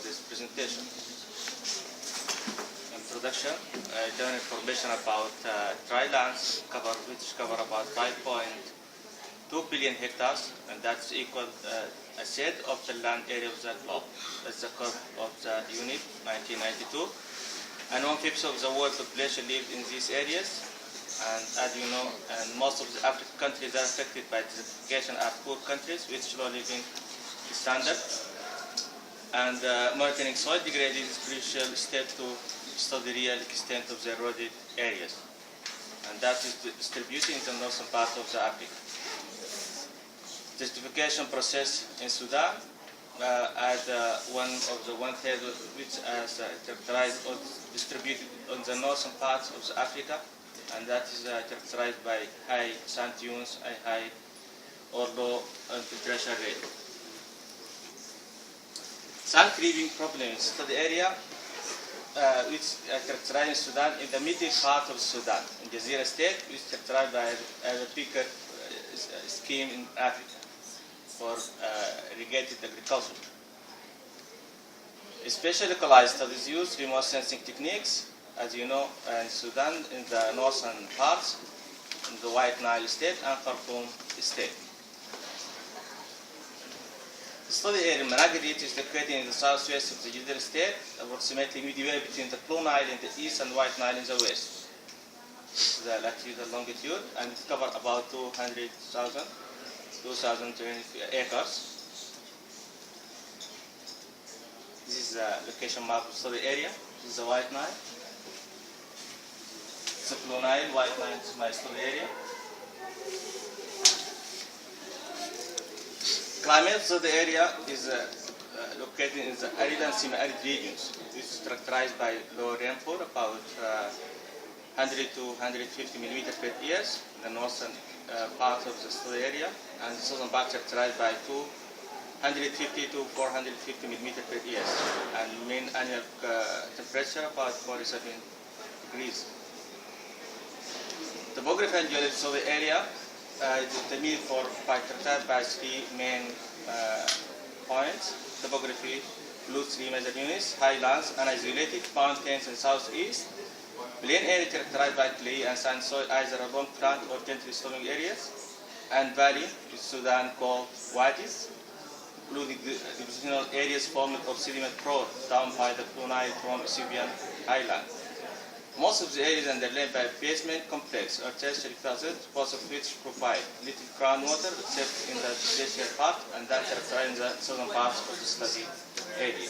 this presentation. Introduction, general information about dry lands which cover about 5.2 billion hectares, and that's equal a third of the land area of the globe. That's the curve of the unit, 1992. And 1/5 of the world population lives in these areas. And as you know, and most of the African countries are affected by desertification are poor countries with low living standard. And monitoring soil degradation is a crucial step to study the real extent of the eroded areas. And that is distributed in the northern part of the Africa. Desertification process in Sudan as one-third which is characterized or distributed on the northern parts of the Africa, and that is characterized by high sand dunes, high or low infiltration rate. Sand creeping problems to the area which are characterized in Sudan in the middle part of Sudan, in Jazeera state, which is characterized by a bigger scheme in Africa for irrigated agriculture. Special localized studies use remote sensing techniques, as you know, in Sudan, in the northern parts, in the White Nile state and Khartoum state. The study area Managrid is located in the southwest of the Jazeera state, approximately midway between the Blue Nile in the east and White Nile in the west. This is the latitude and longitude, and it covers about 2,000 acres. This is the location map of the study area. This is the White Nile. It's the Blue Nile, White Nile is my study area. Climate of the area is located in the arid and semi-arid regions. It is characterized by low rainfall, about 100 to 150 millimeters per year in the northern part of the study area, and the southern part characterized by 250 to 450 millimeters per year, and mean annual temperature about 47 degrees. Topography and geology of the area is determined characterized by three main points. Topography includes three major units: highlands and isolated mountains in southeast, plain area characterized by clay and sand soil, either along flat or gently sloping areas, and valley, which Sudan called wadis, including the depositional areas formed of sediment brought down by the Blue Nile from Ethiopian highland. Most of the areas underlain by basement complex or tertiary deposits, both of which provide little groundwater except in the glacial part, and that characterizes the southern parts of the study area.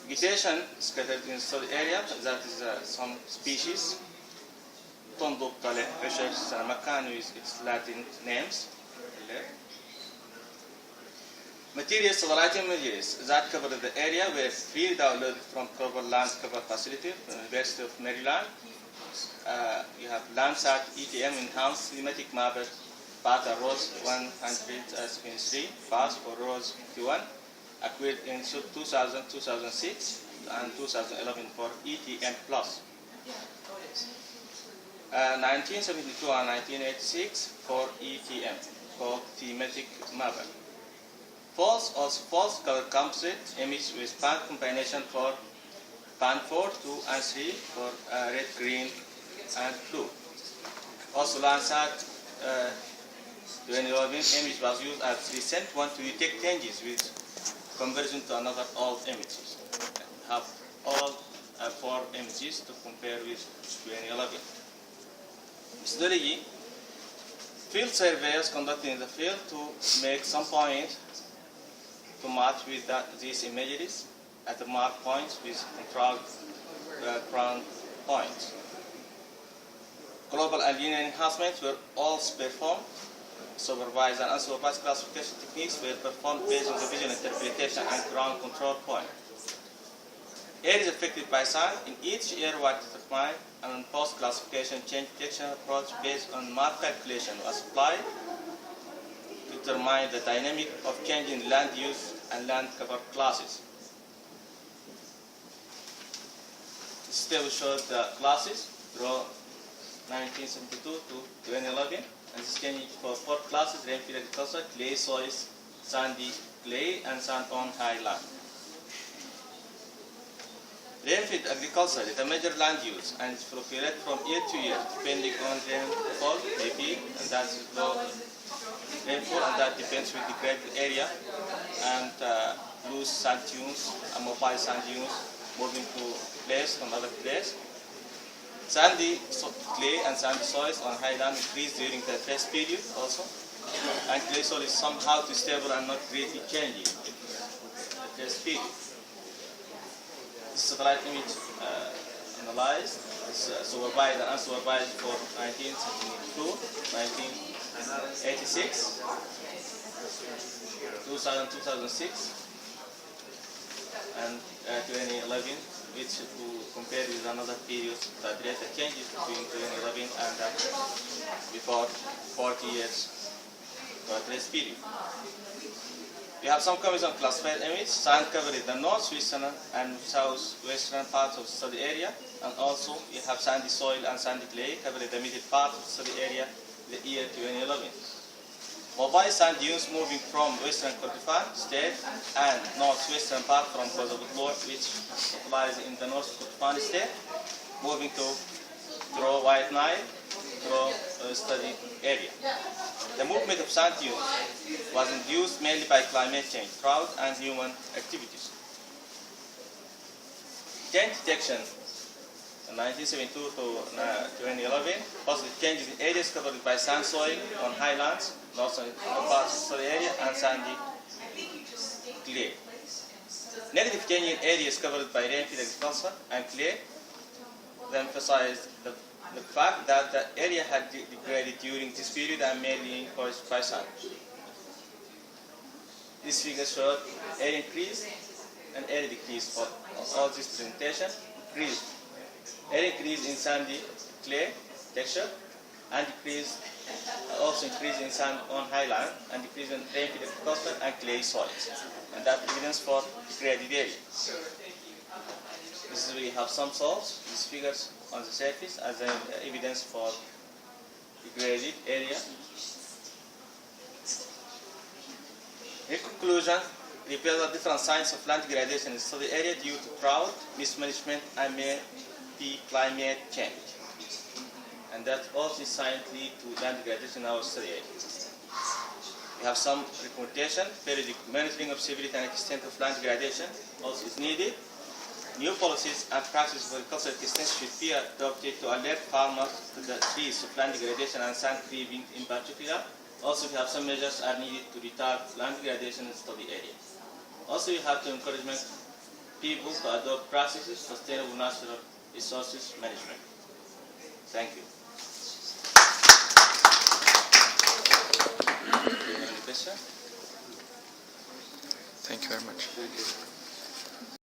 Vegetation scattered in the study area, that is some species. Tonduk Talek Research Makan with its Latin names. Materials, satellite materials that cover the area were freely downloaded from Global Land Cover Facility from the University of Maryland. You have Landsat ETM enhanced thematic mapper, path rows 173, paths for rows 51, acquired in 2000, 2006, and 2011 for ETM+. 1972 and 1986 for ETM, called thematic mapper. False color composite image with band combination for band 4, 2, and 3 for red, green, and blue. Also, Landsat 2011 image was used as recent one to detect changes with conversion to another old images. Have all 4 images to compare with 2011. Methodology: field surveys conducted in the field to make some point to match with these images at the mark points with controlled ground points. Global and linear enhancements were also performed. Supervised and unsupervised classification techniques were performed based on the visual interpretation and ground control point. Areas affected by sand in each area were determined, and post-classification change detection approach based on mark calculation was applied to determine the dynamic of change in land use and land cover classes. This table shows the classes from 1972 to 2011, and this change for 4 classes: rainfield agriculture, clay soils, sandy, clay and sand on high land. Rainfed agriculture is a major land use and it fluctuates from year to year depending on rainfall, maybe, and that's low rainfall, and that depends with the great area, and loose sand dunes and mobile sand dunes moving to place from other place. Sandy clay and sandy soils on highland increase during the first period also, and clay soil is somehow too stable and not greatly changing in the first period. This satellite image analyzed is supervised and unsupervised for 1972, 1986, 2006, and 2011, which to compare with another period to address the changes between 2011 and before 40 years to address period. We have some comments on classified image. Sand covered the northwestern and southwestern parts of the study area, and also we have sandy soil and sandy clay covered the middle part of the study area the year 2011. Mobile sand dunes moving from western Kordofan state and northwestern part from Kosovo, which applies in the north Kordofan state, moving to through White Nile, through study area. The movement of sand dunes was induced mainly by climate change, drought, and human activities. Change detection in 1972 to 2011, positive changes in areas covered by sand soil on highlands, northern parts of the area, and sandy clay. Negative change in areas covered by rainfed agriculture and clay emphasized the fact that the area had degraded during this period and mainly caused by sand. This figure showed area increase and area decrease for all this presentation. Area increase in sandy clay texture and also increase in sand on highland and decrease in rainfed agriculture and clay soils, and that evidence for degraded area. This is we have some salts, these figures on the surface as an evidence for degraded area. In conclusion, we reveal different signs of land degradation in the study area due to drought, mismanagement, and maybe climate change. And that also is signs lead to land degradation in our study area. We have some recommendation. Periodic monitoring of severity and extent of land degradation also is needed. New policies and practices for agricultural extension should be adopted to alert farmers to the risks of land degradation and sand creeping in particular. Also, we have some measures are needed to retard land degradation in the study area. Also, we have to encourage people to adopt practices for sustainable natural resources management. Thank you. Thank you very much.